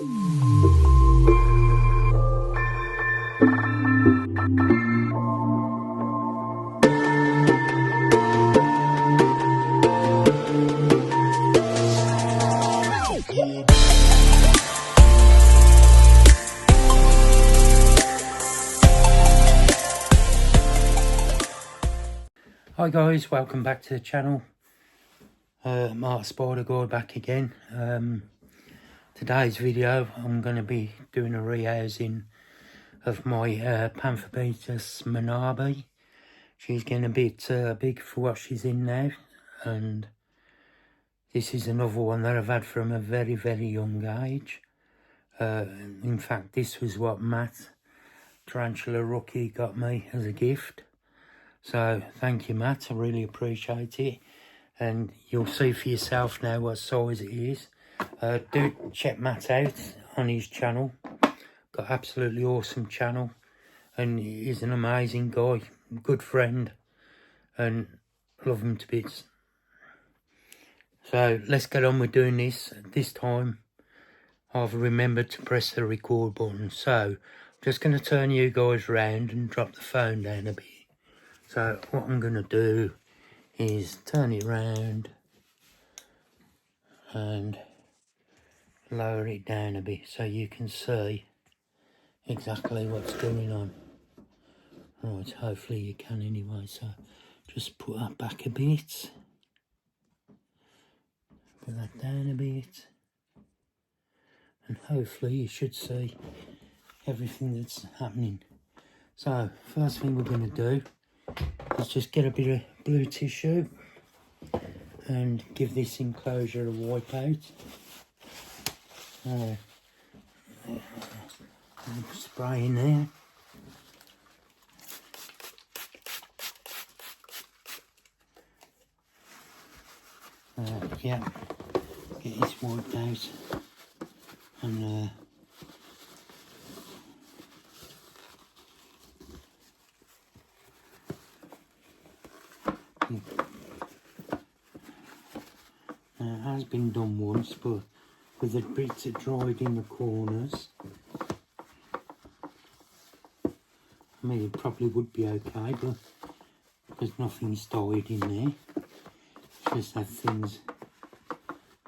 Hi guys, welcome back to the channel. Mark Spider Guy back again. Today's video I'm going to be doing a rehousing of my Pamphobeteus manabi. She's getting a bit big for what she's in now, and this is another one that I've had from a very young age. In fact, this was what Matt Tarantula Rookie got me as a gift. So thank you, Matt, I really appreciate it, and you'll see for yourself now what size it is. Do check Matt out on his channel, got absolutely awesome channel, and he's an amazing guy, good friend, and love him to bits. So let's get on with doing this. This time I've remembered to press the record button, so I'm just going to turn you guys round and drop the phone down a bit. So what I'm going to do is turn it round and lower it down a bit so you can see exactly what's going on. Right, hopefully you can anyway, so just put that back a bit. Put that down a bit. And hopefully you should see everything that's happening. So first thing we're going to do, let's just get a bit of blue tissue and give this enclosure a wipe out. Spray in there. Yeah, get this wiped out, and it has been done once, but with the bits that dried in the corners, I mean, it probably would be okay, but because nothing's dyed in there, it's just that things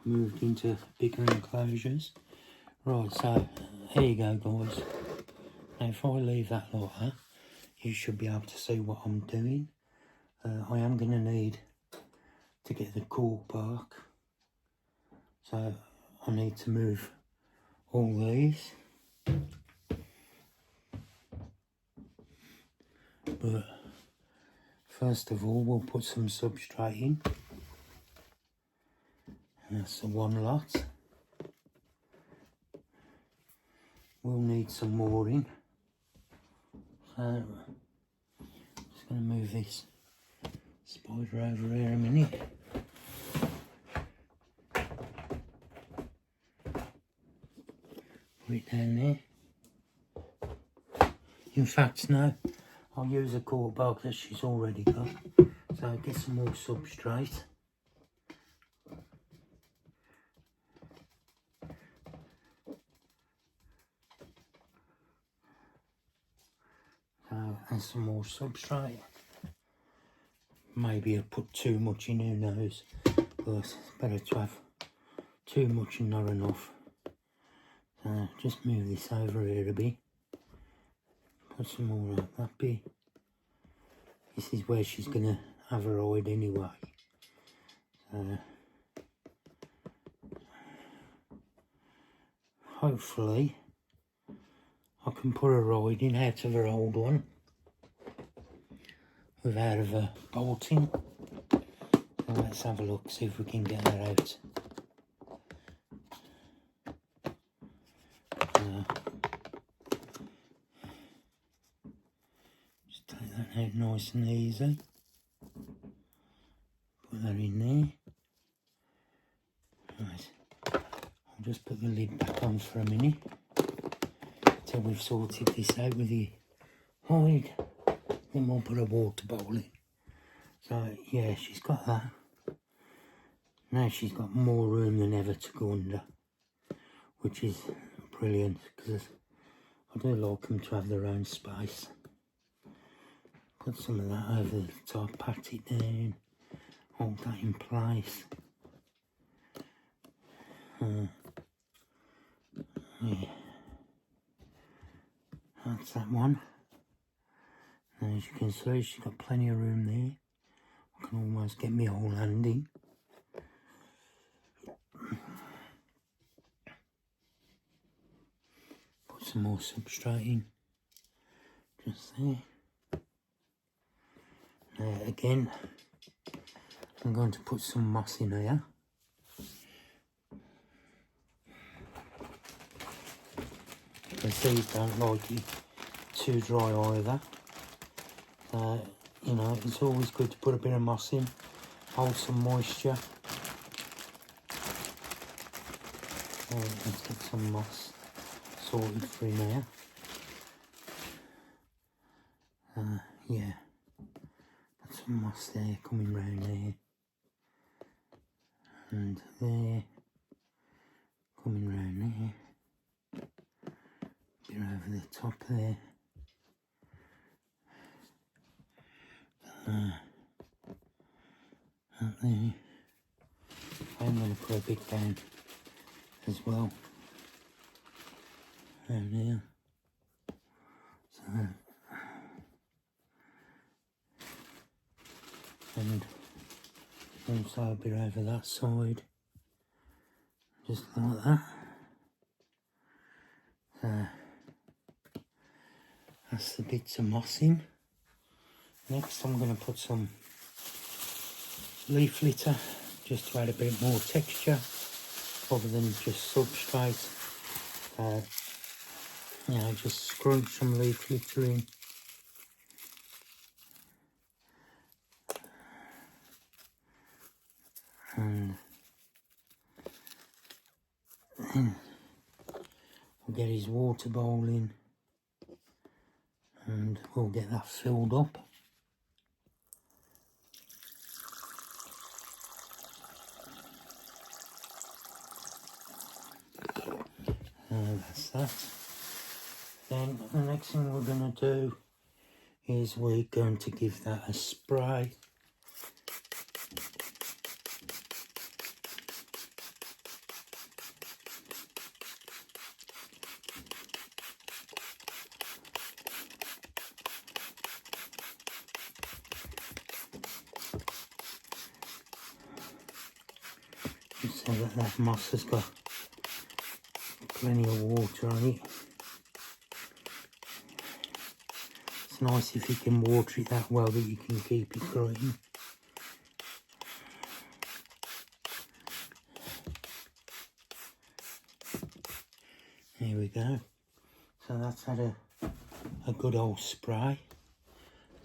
moved into bigger enclosures. Right, so here you go, guys. Now if I leave that like that, you should be able to see what I'm doing. I am going to need to get the cork bark, so I need to move all these, but first of all we'll put some substrate in. That's the one lot. We'll need some more in, so I'm just going to move this spider over here a minute. Put it down there. In fact, no, I'll use a cork bark that she's already got. So get some more substrate. So and some more substrate. Maybe I put too much in, who knows, but it's better to have too much and not enough. So just move this over here a bit, put some more like that bit. This is where she's going to have her hide anyway. Hopefully I can put her hide in out of her old one without her bolting. So let's have a look, see if we can get her out. Just take that out nice and easy. Put that in there. Right, I'll just put the lid back on for a minute till we've sorted this out with the hide. Then we'll put a water bowl in. So yeah, she's got that. Now she's got more room than ever to go under, which is brilliant because I do like them to have their own space. Put some of that over the top, pat it down, hold that in place. Yeah, that's that one. And as you can see, she's got plenty of room there. I can almost get my whole hand in. Put some more substrate in, just there. Now again, I'm going to put some moss in here. Because these don't like it too dry either. You know, it's always good to put a bit of moss in, hold some moisture. Let's get some moss sorted through now. Yeah, put some moss there, coming round there, and there, coming round there, bit over the top there. Up there. I'm going to put a bit down as well. Down there. So, and also a bit over that side. Just like that. So, that's the bits of moss in. Next I'm going to put some leaf litter just to add a bit more texture other than just substrate. You know, just scrunch some leaf litter in. And then we'll get his water bowl in and we'll get that filled up. That's that. Then the next thing we're going to do is we're going to give that a spray. Just so that moss has got plenty of water on it. It's nice if you can water it that well that you can keep it green. There we go. So that's had a good old spray.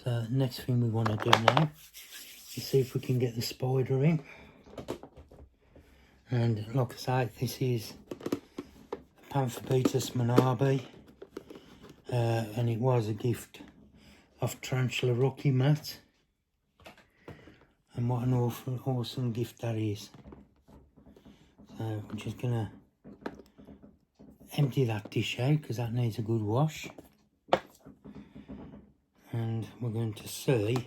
So next thing we want to do now is see if we can get the spider in. And like I say, this is Pamphobeteus manabi, and it was a gift of Tarantula Rocky Mat, and what an awesome gift that is. So I'm just gonna empty that dish out because that needs a good wash, and we're going to see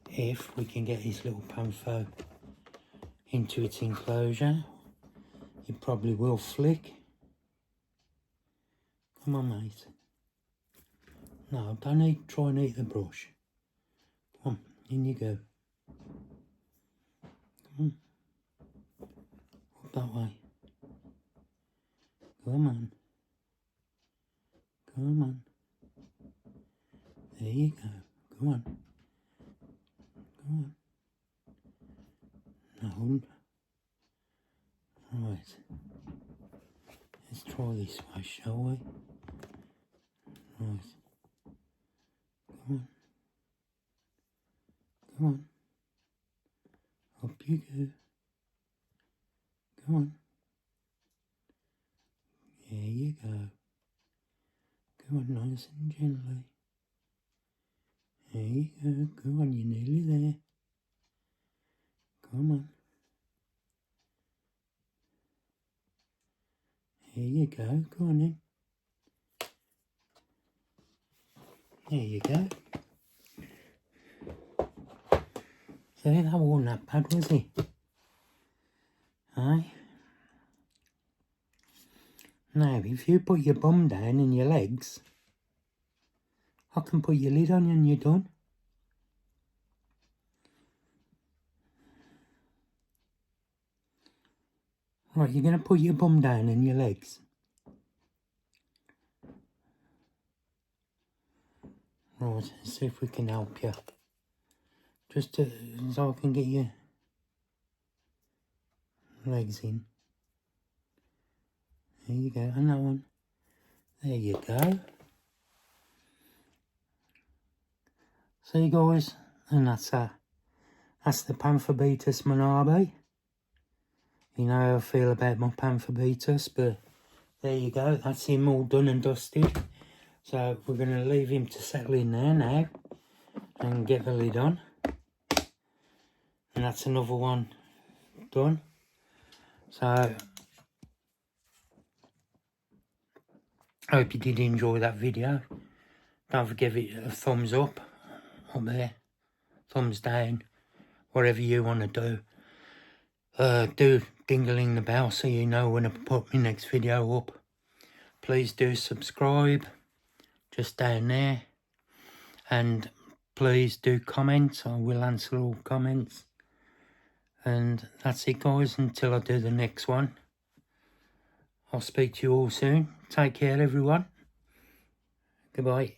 if we can get this little Pampho into its enclosure. It probably will flick. Come on, mate. No, don't try and eat the brush. Come on, in you go. Come on. Up that way. Come on. Come on. There you go. Come on. Come on. No. Right. Let's try this way, shall we? Right. Come on. Come on. Up you go. Come on. There you go. Come on, nice and gently. There you go. Come on, you're nearly there. Come on. There you go. Go on then. There you go. See, that wasn't that bad, was it? Aye. Now, if you put your bum down and your legs, I can put your lid on and you're done. Right, you're going to put your bum down and your legs. Right, let's see if we can help you. Just so I can get your legs in. There you go, and that one. There you go. See guys, and that's that. That's the Pamphobeteus manabi. You know how I feel about my Pamphobeteus, but there you go. That's him all done and dusted. So we're going to leave him to settle in there now and get the lid on. And that's another one done. So I hope you did enjoy that video. Don't forget to give it a thumbs up there, thumbs down, whatever you want to do. Do dingling the bell so you know when I put my next video up. Please do subscribe, just down there, and please do comment. I will answer all comments. And that's it guys, until I do the next one. I'll speak to you all soon. Take care everyone. Goodbye.